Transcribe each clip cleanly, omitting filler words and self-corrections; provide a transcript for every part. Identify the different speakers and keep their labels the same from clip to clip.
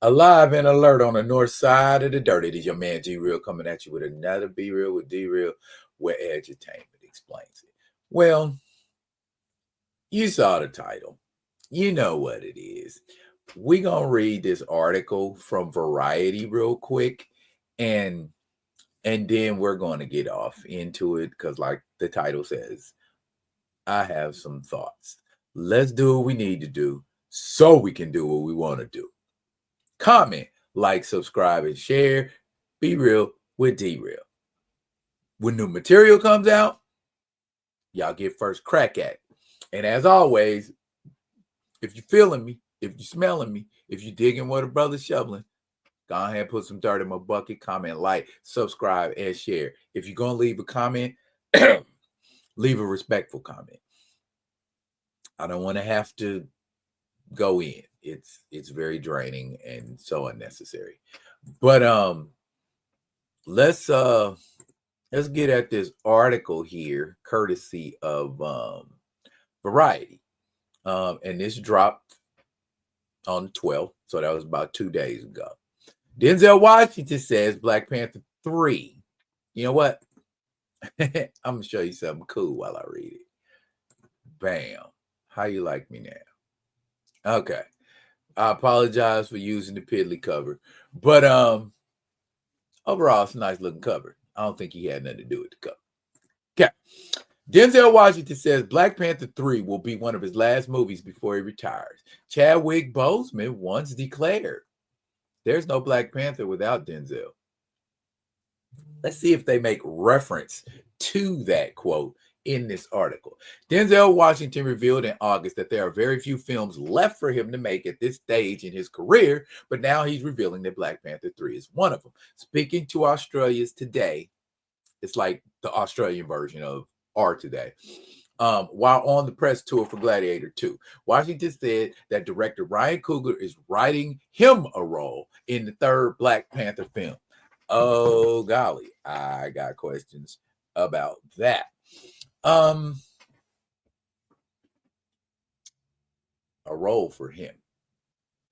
Speaker 1: Alive and alert on the north side of the dirt. It is your man G Real coming at you with another Be Real with D Real, where edutainment explains it. Well, you saw the title. You know what it is. We're going to read this article from Variety real quick, and then we're going to get off into it because, like the title says, I have some thoughts. Let's do what we need to do so we can do what we want to do. Comment, like, subscribe, and share. Be Real with D Real. When new material comes out, y'all get first crack at it. And as always, if you're feeling me, if you're smelling me, if you're digging what a brother's shoveling, go ahead and put some dirt in my bucket, comment, like, subscribe, and share. If you're going to leave a comment, leave a respectful comment. I don't want to have to go in. It's very draining and so unnecessary. But let's get at this article here, courtesy of Variety. And this dropped on the 12th, so that was about 2 days ago. Denzel Washington says Black Panther 3. You know what? I'm going to show you something cool while I read it. Bam. How you like me now? Okay. I apologize for using the piddly cover. But overall, it's a nice looking cover. I don't think he had nothing to do with the cover. Okay. Denzel Washington says Black Panther 3 will be one of his last movies before he retires. Chadwick Boseman once declared, "There's no Black Panther without Denzel." Let's see if they make reference to that quote in this article. Denzel Washington revealed in August that there are very few films left for him to make at this stage in his career, but now he's revealing that Black Panther 3 is one of them. Speaking to Australia's Today, it's like the Australian version of Our Today. While on the press tour for Gladiator 2, Washington said that director Ryan Coogler is writing him a role in the third Black Panther film. Oh, golly, I got questions about that. A role for him.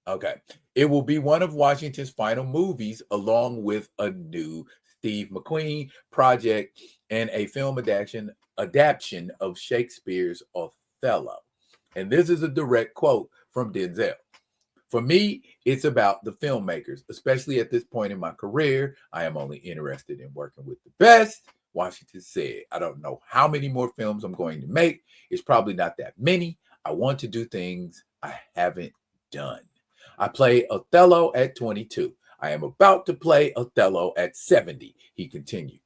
Speaker 1: Okay. It will be one of Washington's final movies, along with a new Steve McQueen project and a film adaptation of Shakespeare's Othello. And this is a direct quote from Denzel. For me, it's about the filmmakers, especially at this point in my career. I am only interested in working with the best. Washington said, I don't know how many more films I'm going to make. It's probably not that many. I want to do things I haven't done. I played Othello at 22. I am about to play Othello at 70, he continued,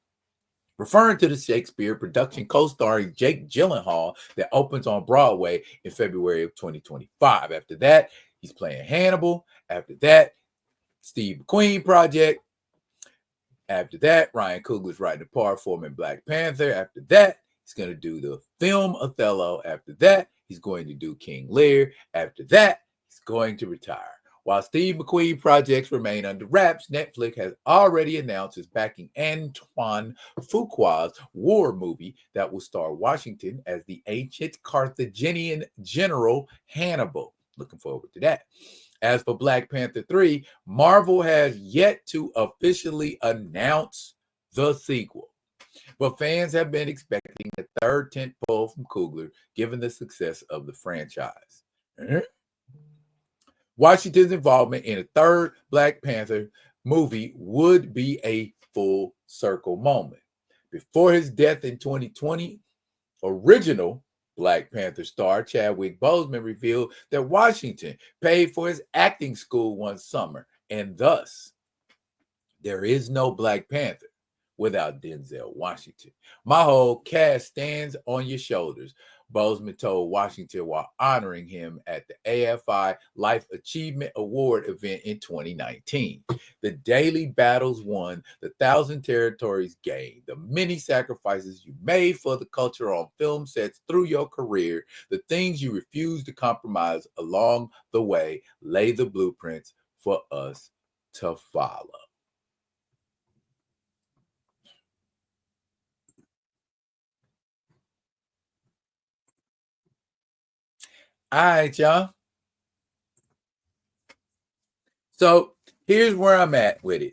Speaker 1: referring to the Shakespeare production co-starring Jake Gyllenhaal that opens on Broadway in February of 2025. After that, he's playing Hannibal. After that, Steve McQueen project. After that, Ryan Coogler's writing the part for him in Black Panther. After that, he's going to do the film Othello. After that, he's going to do King Lear. After that, he's going to retire. While Steve McQueen projects remain under wraps, Netflix has already announced it's backing Antoine Fuqua's war movie that will star Washington as the ancient Carthaginian general Hannibal. Looking forward to that. As for Black Panther 3, Marvel has yet to officially announce the sequel, but fans have been expecting a third tentpole from Coogler, given the success of the franchise. Washington's involvement in a third Black Panther movie would be a full circle moment. Before his death in 2020, original Black Panther star Chadwick Boseman revealed that Washington paid for his acting school one summer, and thus there is no Black Panther without Denzel Washington. My whole cast stands on your shoulders, Boseman told Washington while honoring him at the AFI Life Achievement Award event in 2019. The daily battles won, the thousand territories gained, the many sacrifices you made for the culture on film sets through your career, the things you refused to compromise along the way, lay the blueprints for us to follow. All right, y'all. So here's where I'm at with it.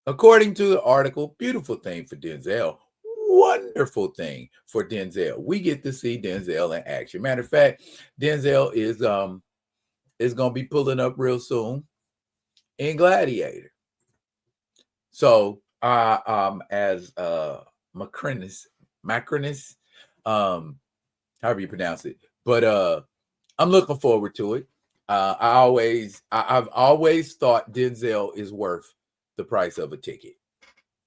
Speaker 1: According to the article, beautiful thing for Denzel. Wonderful thing for Denzel. We get to see Denzel in action. Matter of fact, Denzel is gonna be pulling up real soon in Gladiator. So as Macrinus, however you pronounce it. But I'm looking forward to it. I've always thought Denzel is worth the price of a ticket.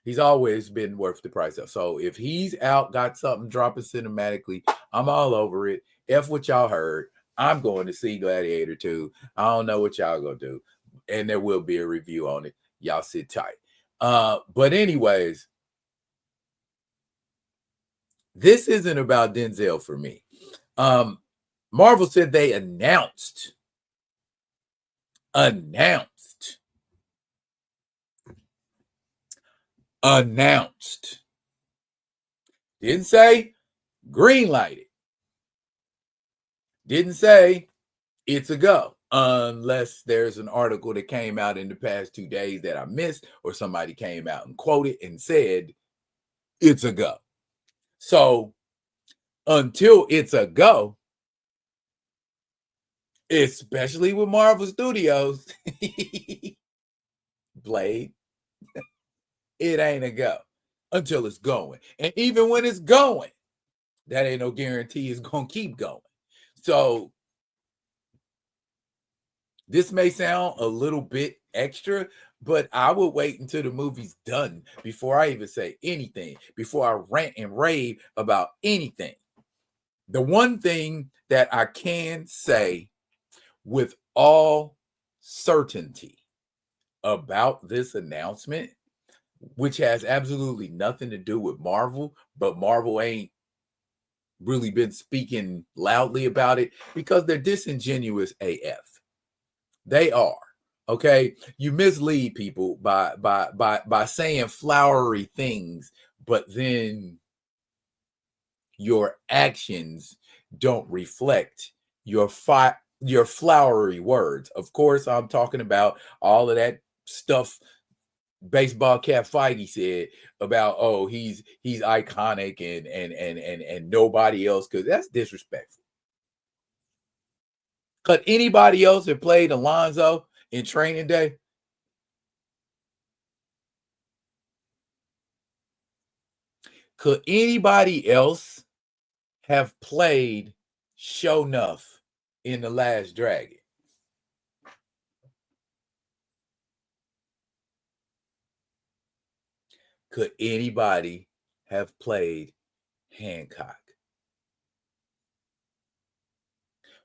Speaker 1: He's always been worth the price of. So if he's out, got something dropping cinematically, I'm all over it. F what y'all heard. I'm going to see Gladiator 2. I don't know what y'all gonna do. And there will be a review on it. Y'all sit tight. But anyways, this isn't about Denzel for me. Marvel said they announced didn't say green lighted, didn't say it's a go, unless there's an article that came out in the past 2 days that I missed, or somebody came out and quoted and said it's a go. So until it's a go, especially with Marvel Studios, Blade, it ain't a go until it's going. And even when it's going, that ain't no guarantee it's going to keep going. So this may sound a little bit extra, but I would wait until the movie's done before I even say anything, before I rant and rave about anything. The one thing that I can say with all certainty about this announcement, which has absolutely nothing to do with Marvel, but Marvel ain't really been speaking loudly about it because they're disingenuous AF. They are. Okay, you mislead people by saying flowery things, but then your actions don't reflect your flowery words. Of course, I'm talking about all of that stuff baseball cap Feige said about, oh, he's iconic and nobody else, because that's disrespectful. Could anybody else have played Alonzo in Training Day? Could anybody else have played Sho'nuff in The Last Dragon? Could anybody have played Hancock?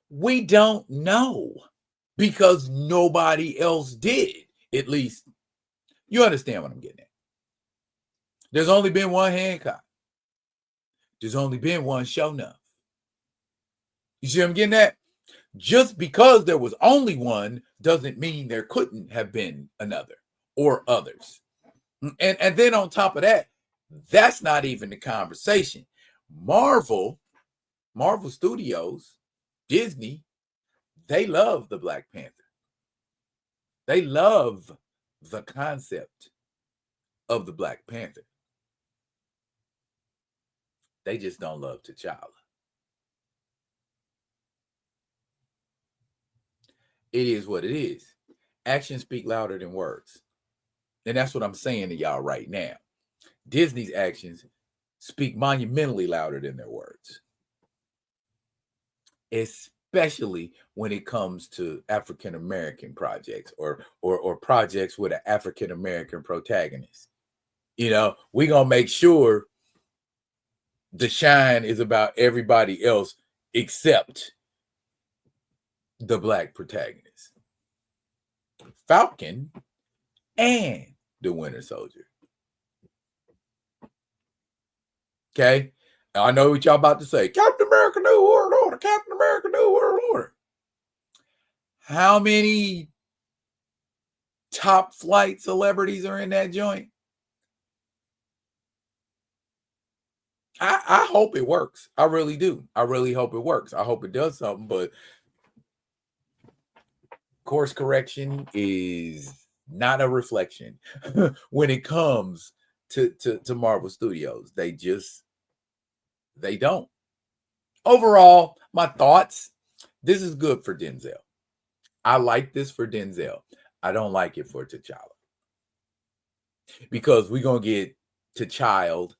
Speaker 1: We don't know because nobody else did. At least you understand what I'm getting at. There's only been one Hancock. There's only been one Sho'nuff. You see what I'm getting at? Just because there was only one doesn't mean there couldn't have been another or others. And then on top of that, that's not even the conversation. Marvel Studios, Disney, they love the Black Panther. They love the concept of the Black Panther. They just don't love T'Challa. It is what it is. Actions speak louder than words. And that's what I'm saying to y'all right now. Disney's actions speak monumentally louder than their words, especially when it comes to African American projects or projects with an African American protagonist. You know, we're gonna make sure the shine is about everybody else except the Black protagonist. Falcon and the Winter Soldier. Okay. I know what y'all about to say. Captain America New World Order. Captain America New World Order. How many top flight celebrities are in that joint? I hope it works. I really do. I really hope it works. I hope it does something, but course correction is not a reflection when it comes to Marvel Studios. They don't. Overall, my thoughts, this is good for Denzel. I like this for Denzel. I don't like it for T'Challa. Because we're going to get T'Child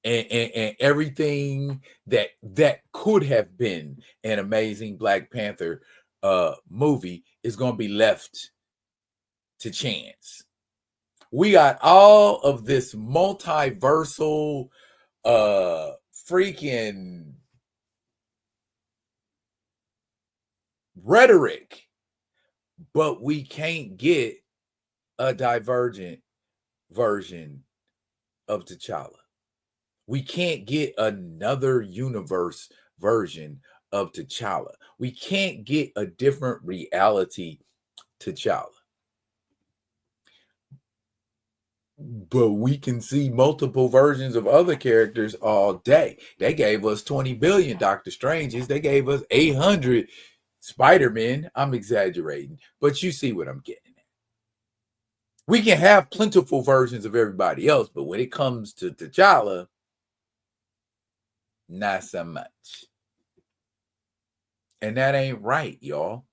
Speaker 1: and everything that could have been an amazing Black Panther movie is going to be left to chance. We got all of this multiversal freaking rhetoric, but we can't get a divergent version of T'Challa. We can't get another universe version of T'Challa. We can't get a different reality T'Challa. But we can see multiple versions of other characters all day. They gave us 20 billion Doctor Stranges. They gave us 800 Spider-Man. I'm exaggerating, but you see what I'm getting at. We can have plentiful versions of everybody else, but when it comes to T'Challa, not so much. And that ain't right, y'all.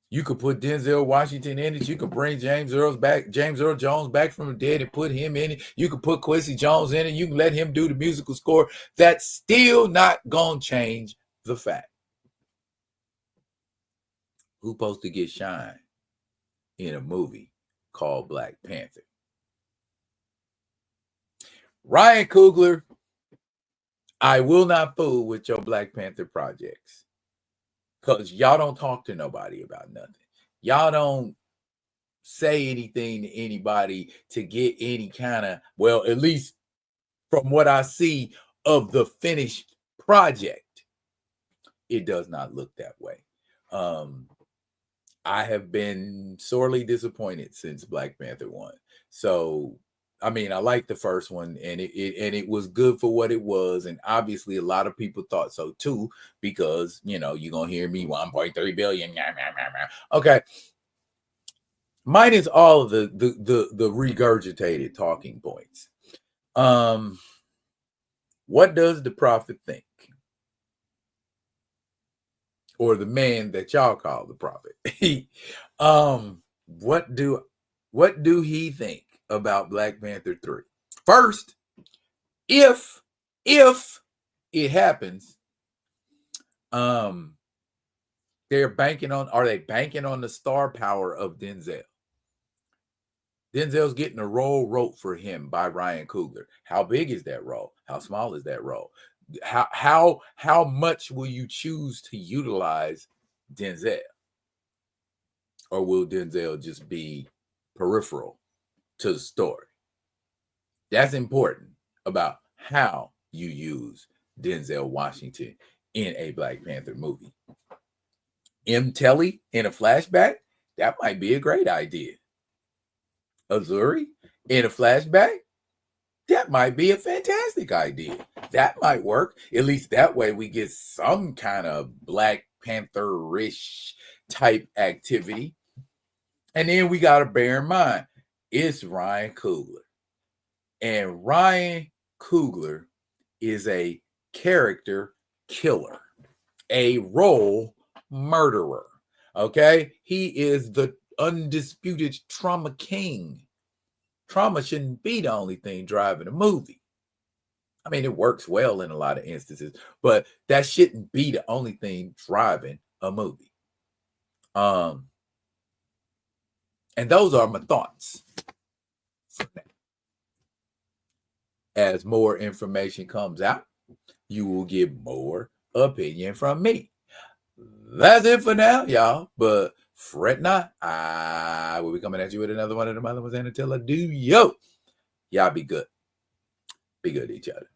Speaker 1: You could put Denzel Washington in it. You could bring James Earl Jones back from the dead and put him in it. You could put Quincy Jones in it. You can let him do the musical score. That's still not going to change the fact. Who's supposed to get shine in a movie called Black Panther? Ryan Coogler, I will not fool with your Black Panther projects. Because y'all don't talk to nobody about nothing. Y'all don't say anything to anybody to get any kind of, well, at least from what I see of the finished project, it does not look that way. I have been sorely disappointed since Black Panther 1. So, I mean, I liked the first one, and it was good for what it was, and obviously a lot of people thought so too, because you're gonna hear me 1.3 billion. Okay, minus all of the regurgitated talking points. What does the prophet think, or the man that y'all call the prophet? What do he think about Black Panther 3? First, if it happens, are they banking on the star power of Denzel? Denzel's getting a role wrote for him by Ryan Coogler. How big is that role? How small is that role? How much will you choose to utilize Denzel? Or will Denzel just be peripheral to the story? That's important about how you use Denzel Washington in a Black Panther movie. M. Telly in a flashback, that might be a great idea. Azuri in a flashback, that might be a fantastic idea. That might work. At least that way we get some kind of Black Panther-ish type activity. And then we got to bear in mind, it's Ryan Coogler. And Ryan Coogler is a character killer, a role murderer. Okay? He is the undisputed trauma king. Trauma shouldn't be the only thing driving a movie. I mean, it works well in a lot of instances, but that shouldn't be the only thing driving a movie. And those are my thoughts. As more information comes out, you will get more opinion from me. That's it for now, y'all. But fret not, I will be coming at you with another one of them other ones. And until I do, y'all be good. Be good to each other.